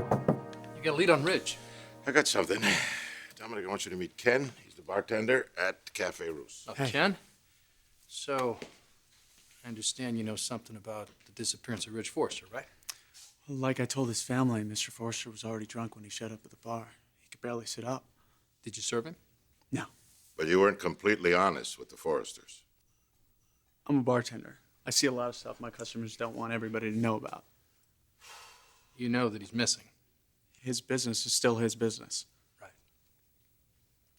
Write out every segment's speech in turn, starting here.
You got a lead on Ridge. I got something. Dominic, I want you to meet Ken. He's the bartender at Cafe Russe. Oh, hey. Ken? So, I understand you know something about the disappearance of Ridge Forrester, right? Well, like I told his family, Mr. Forrester was already drunk when he showed up at the bar. He could barely sit up. Did you serve him? No. But you weren't completely honest with the Forresters. I'm a bartender. I see a lot of stuff my customers don't want everybody to know about. You know that he's missing. His business is still his business. Right.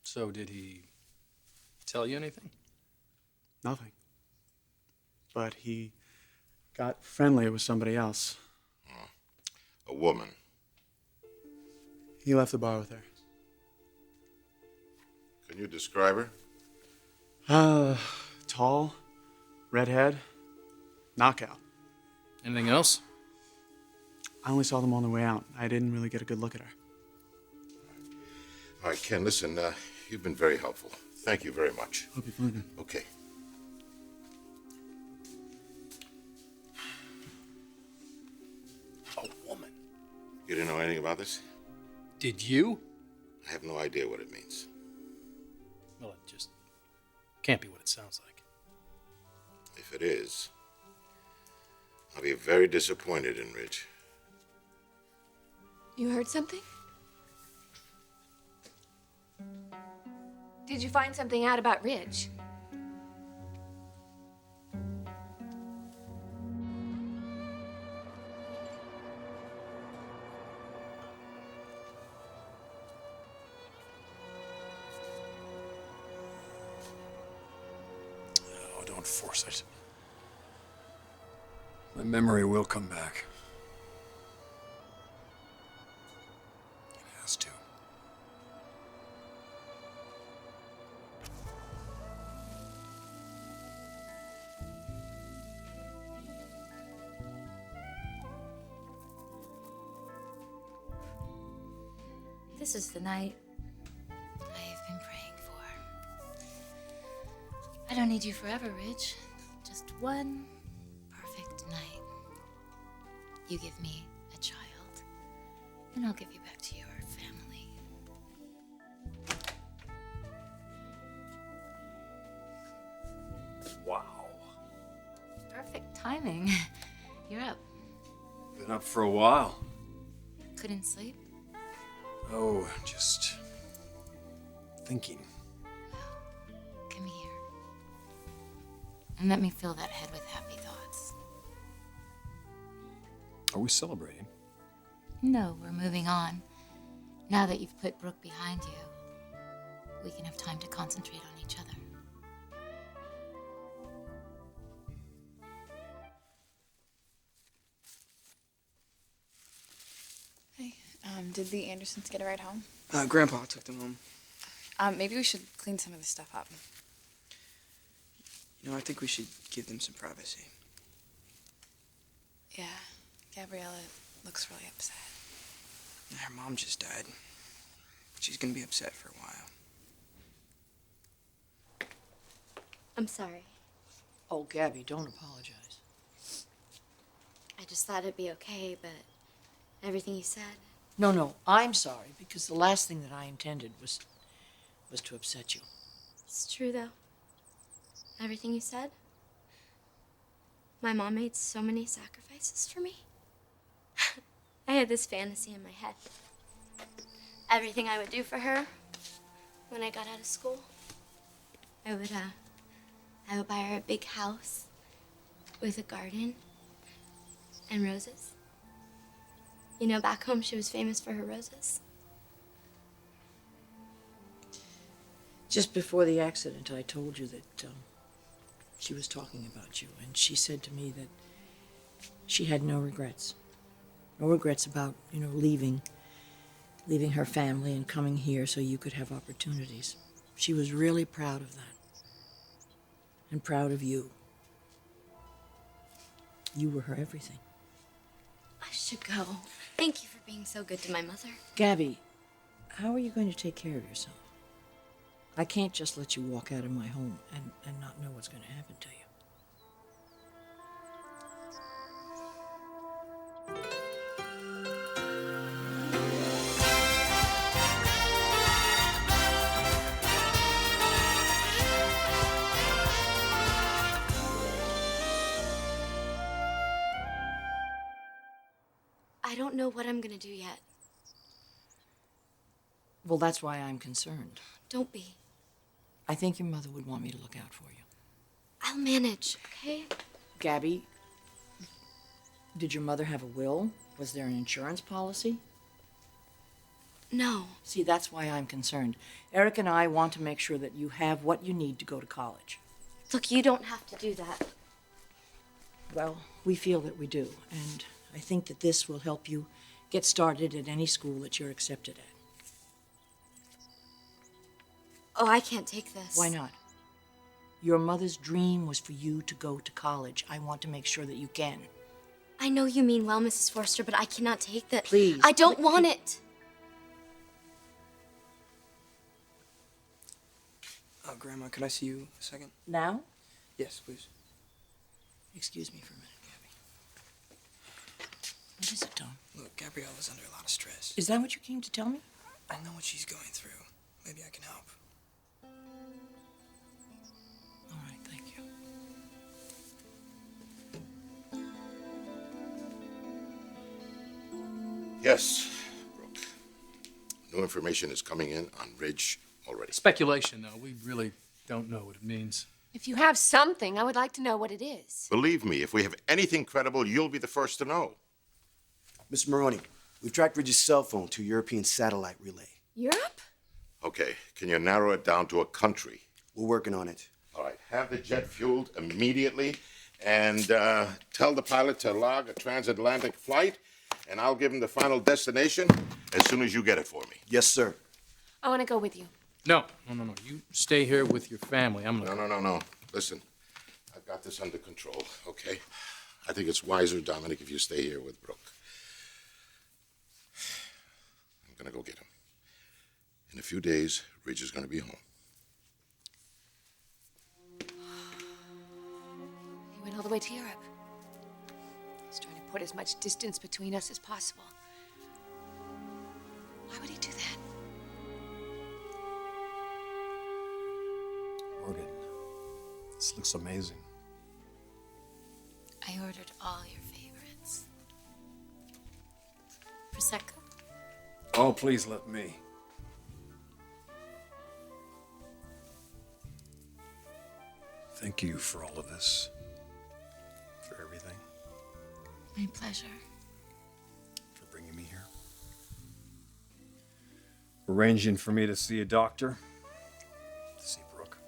So did he tell you anything? Nothing. But he got friendly with somebody else. A woman. He left the bar with her. Can you describe her? Tall, redhead, knockout. Anything else? I only saw them on the way out. I didn't really get a good look at her. All right, Ken, listen, you've been very helpful. Thank you very much. Hope you're fine. Okay. A woman. You didn't know anything about this? Did you? I have no idea what it means. Well, it just can't be what it sounds like. If it is, I'll be very disappointed in Ridge. You heard something? Did you find something out about Ridge? Oh, don't force it. My memory will come back. It has to. This is the night I've been praying for. I don't need you forever, Ridge. Just one perfect night. You give me a child, and I'll give you back to your family. Wow. Perfect timing. You're up. Been up for a while. Couldn't sleep? Oh, just thinking. Come here. And let me fill that head with happy thoughts. Are we celebrating? No, we're moving on. Now that you've put Brooke behind you, we can have time to concentrate on each other. Hey, did the Andersons get a ride home? Grandpa took them home. Maybe we should clean some of this stuff up. You know, I think we should give them some privacy. Yeah, Gabriella looks really upset. Her mom just died. She's gonna be upset for a while. I'm sorry. Oh, Gabby, don't apologize. I just thought it'd be okay, but everything you said. No, I'm sorry, because the last thing that I intended was to upset you. It's true, though. Everything you said. My mom made so many sacrifices for me. I had this fantasy in my head. Everything I would do for her when I got out of school. I would buy her a big house with a garden and roses. You know, back home she was famous for her roses. Just before the accident, I told you that she was talking about you, and she said to me that she had no regrets. No regrets about, leaving her family and coming here so you could have opportunities. She was really proud of that. And proud of you. You were her everything. I should go. Thank you for being so good to my mother. Gabby, how are you going to take care of yourself? I can't just let you walk out of my home and not know what's going to happen to you. I don't know what I'm gonna do yet. Well, that's why I'm concerned. Don't be. I think your mother would want me to look out for you. I'll manage, okay? Gabby, did your mother have a will? Was there an insurance policy? No. See, that's why I'm concerned. Eric and I want to make sure that you have what you need to go to college. Look, you don't have to do that. Well, we feel that we do, and I think that this will help you get started at any school that you're accepted at. Oh, I can't take this. Why not? Your mother's dream was for you to go to college. I want to make sure that you can. I know you mean well, Mrs. Forster, but I cannot take that. Please. I don't want it. Grandma, could I see you a second? Now? Yes, please. Excuse me for a minute, Gabby. What is it, Tom? Look, Gabriela's under a lot of stress. Is that what you came to tell me? I know what she's going through. Maybe I can help. All right, thank you. Yes, Brooke. New information is coming in on Ridge already. Speculation, though. We really don't know what it means. If you have something, I would like to know what it is. Believe me, if we have anything credible, you'll be the first to know. Mr. Maroney, we've tracked Ridge's cell phone to a European satellite relay. Europe? Okay, can you narrow it down to a country? We're working on it. All right, have the jet fueled immediately and tell the pilot to log a transatlantic flight, and I'll give him the final destination as soon as you get it for me. Yes, sir. I want to go with you. No. You stay here with your family. I'm gonna... No. Listen, I've got this under control, okay? I think it's wiser, Dominic, if you stay here with Brooke. I'm gonna go get him. In a few days, Ridge is gonna be home. He went all the way to Europe. He's trying to put as much distance between us as possible. Why would he do that? Morgan, this looks amazing. I ordered all your favorites. Prosecco? Oh, please let me. Thank you for all of this. For everything. My pleasure. For bringing me here. Arranging for me to see a doctor. To see Brooke.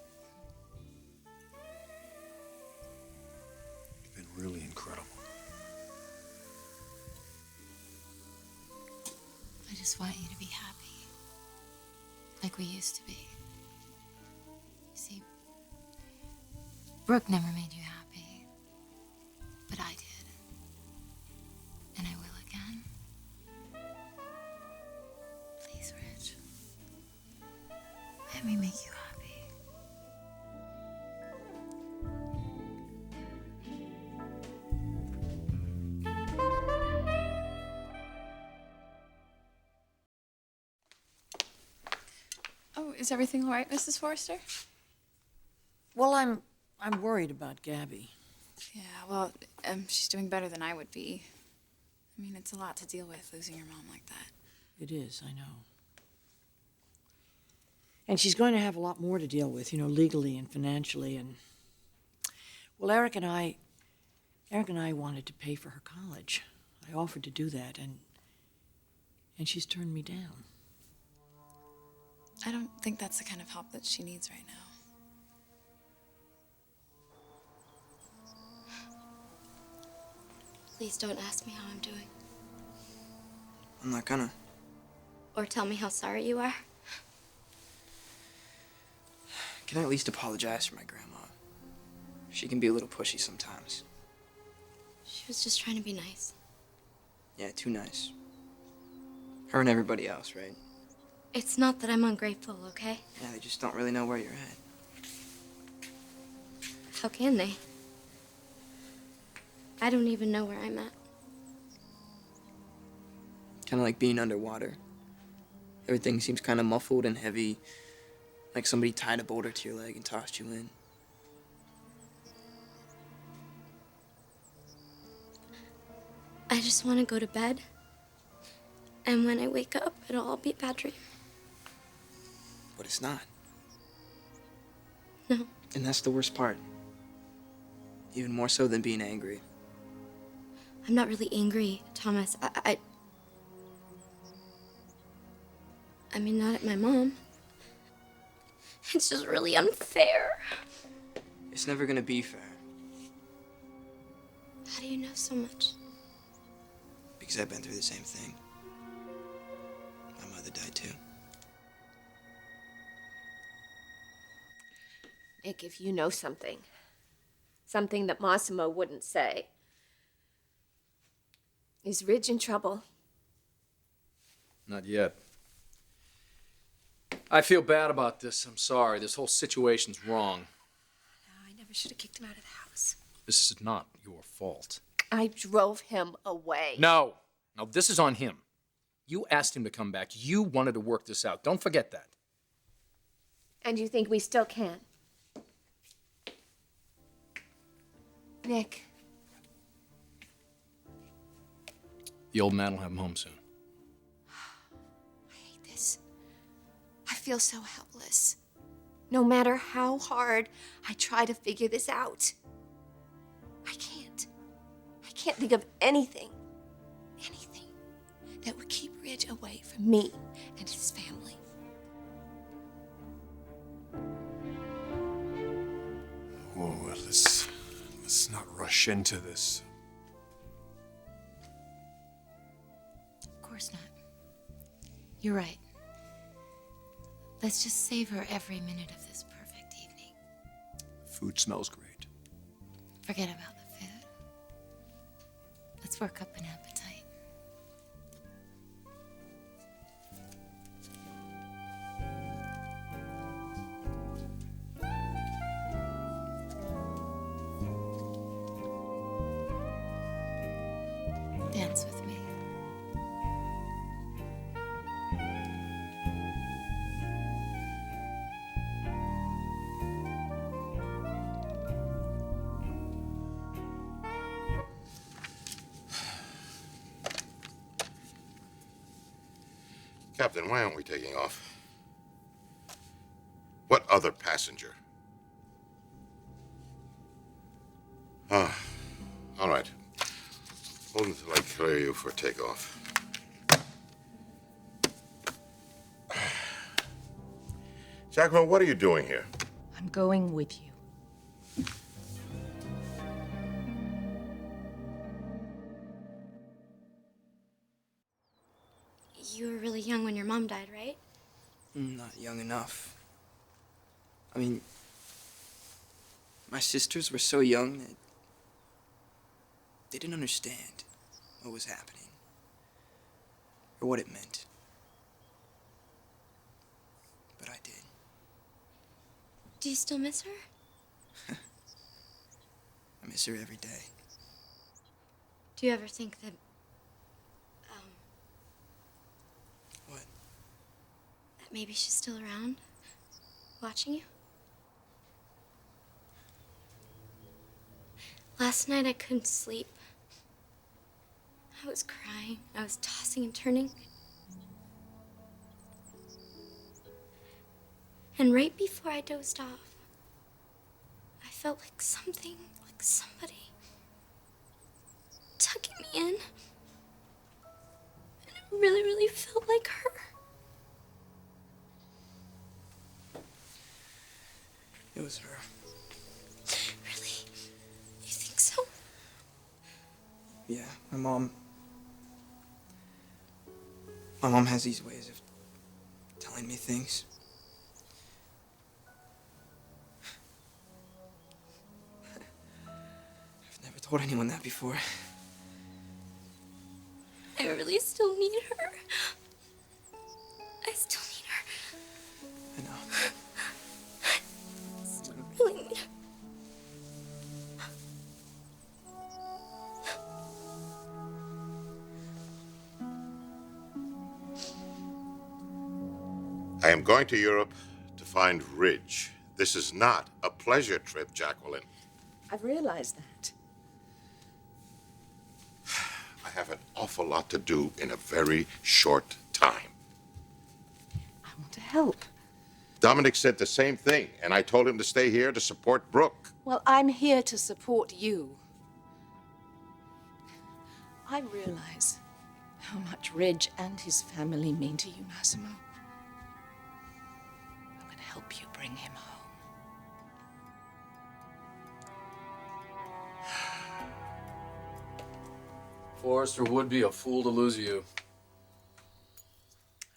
You've been really incredible. I just want you to be happy. Like we used to be. You see, Brooke never made you happy. But I did. And I will again. Please, Rich. Let me make you happy. Oh, is everything all right, Mrs. Forster? Well, I'm worried about Gabby. Yeah, well, she's doing better than I would be. I mean, it's a lot to deal with, losing your mom like that. It is, I know. And she's going to have a lot more to deal with, legally and financially. And well, Eric and I wanted to pay for her college. I offered to do that, and she's turned me down. I don't think that's the kind of help that she needs right now. Please don't ask me how I'm doing. I'm not gonna. Or tell me how sorry you are. Can I at least apologize for my grandma? She can be a little pushy sometimes. She was just trying to be nice. Yeah, too nice. Her and everybody else, right? It's not that I'm ungrateful, okay? Yeah, they just don't really know where you're at. How can they? I don't even know where I'm at. Kind of like being underwater. Everything seems kind of muffled and heavy, like somebody tied a boulder to your leg and tossed you in. I just want to go to bed And when I wake up, it'll all be a bad dream. But it's not. No. And that's the worst part. Even more so than being angry. I'm not really angry, Thomas. I mean, not at my mom. It's just really unfair. It's never gonna be fair. How do you know so much? Because I've been through the same thing. My mother died too. Nick, if you know something that Massimo wouldn't say, is Ridge in trouble? Not yet. I feel bad about this. I'm sorry. This whole situation's wrong. No, I never should have kicked him out of the house. This is not your fault. I drove him away. No. No, this is on him. You asked him to come back. You wanted to work this out. Don't forget that. And you think we still can? Nick. The old man will have him home soon. I hate this. I feel so helpless. No matter how hard I try to figure this out, I can't. I can't think of anything that would keep Ridge away from me and his family. Whoa, let's not rush into this. Of course not. You're right. Let's just savor every minute of this perfect evening. Food smells great. Forget about the food. Let's work up an appetite. Dance with me. Captain, why aren't we taking off? What other passenger? Ah, all right. Hold until I clear you for takeoff. Jacqueline, what are you doing here? I'm going with you. You were really young when your mom died, right? Not young enough. I mean, my sisters were so young that they didn't understand what was happening or what it meant. But I did. Do you still miss her? I miss her every day. Do you ever think that, What? that maybe she's still around, watching you? Last night I couldn't sleep. I was crying. I was tossing and turning. And right before I dozed off, I felt like something, like somebody tucking me in. And it really, really felt like her. It was her. Really? You think so? Yeah, my mom has these ways of telling me things. I've never told anyone that before. I really still need her. I still need her. I know. I still really need her. I am going to Europe to find Ridge. This is not a pleasure trip, Jacqueline. I've realized that. I have an awful lot to do in a very short time. I want to help. Dominic said the same thing, and I told him to stay here to support Brooke. Well, I'm here to support you. I realize how much Ridge and his family mean to you, Massimo. I'm going to help you bring him home. Forrester would be a fool to lose you.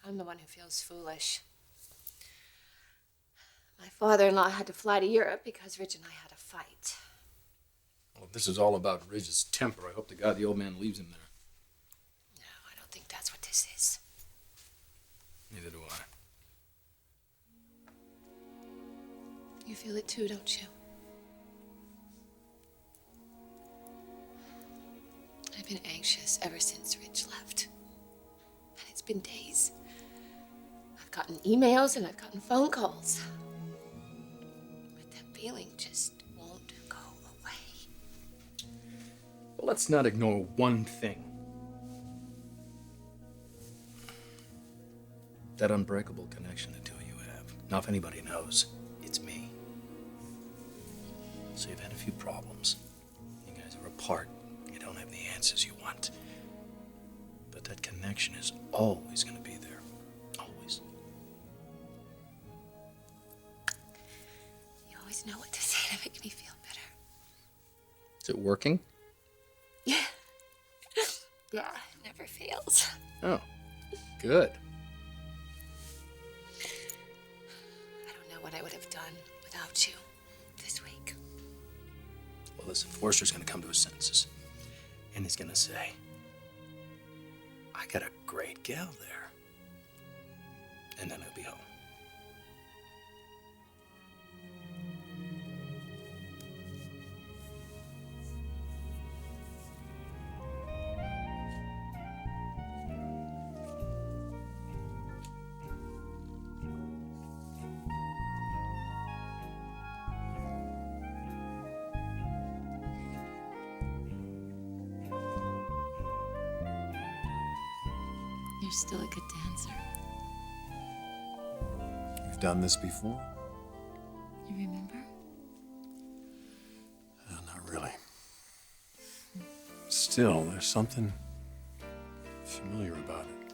I'm the one who feels foolish. My father-in-law had to fly to Europe because Ridge and I had a fight. Well, if this is all about Ridge's temper, I hope to God the old man leaves him there. No, I don't think that's what this is. Neither do I. You feel it too, don't you? I've been anxious ever since Ridge left. And it's been days. I've gotten emails and I've gotten phone calls. But that feeling just won't go away. Well, let's not ignore one thing. That unbreakable connection the two of you have. Now, if anybody knows, it's me. So you've had a few problems. You guys are apart. You don't have the answers you want. But that connection is always going to be there. Always. You always know what to say to make me feel better. Is it working? Yeah. Yeah, it never fails. Oh, good. I don't know what I would have done without you this week. Well, listen, Forrester's going to come to his senses. And he's going to say, I got a great gal there. And then he'll be home. You're still a good dancer. You've done this before? You remember? Not really. Still, there's something familiar about it.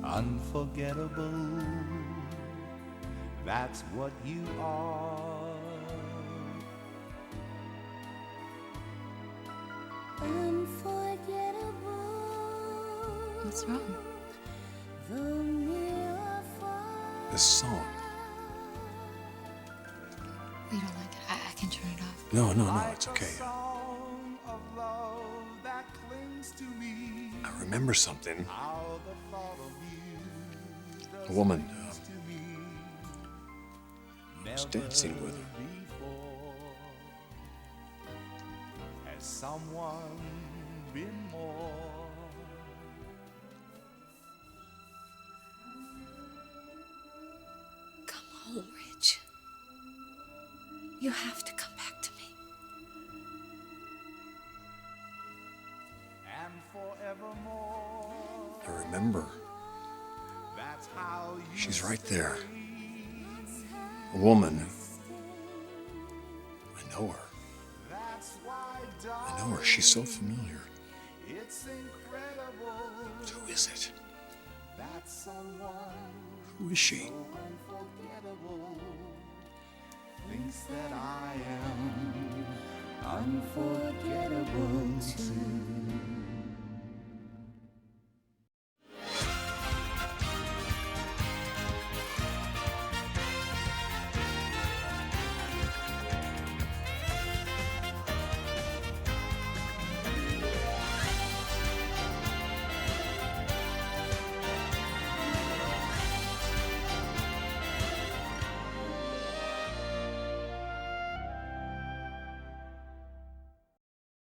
Unforgettable, that's what you are. What's wrong? This song. You don't like it? I can turn it off. No, it's okay. I remember something. A woman was dancing with her. Has someone been more? Come home, Ridge. You have to come back to me. And forevermore. I remember. That's how you She's right there. A woman. I know her. I know her. She's so familiar. It's incredible. Who is it? That someone Who is she? unforgettable thinks that I am unforgettable too.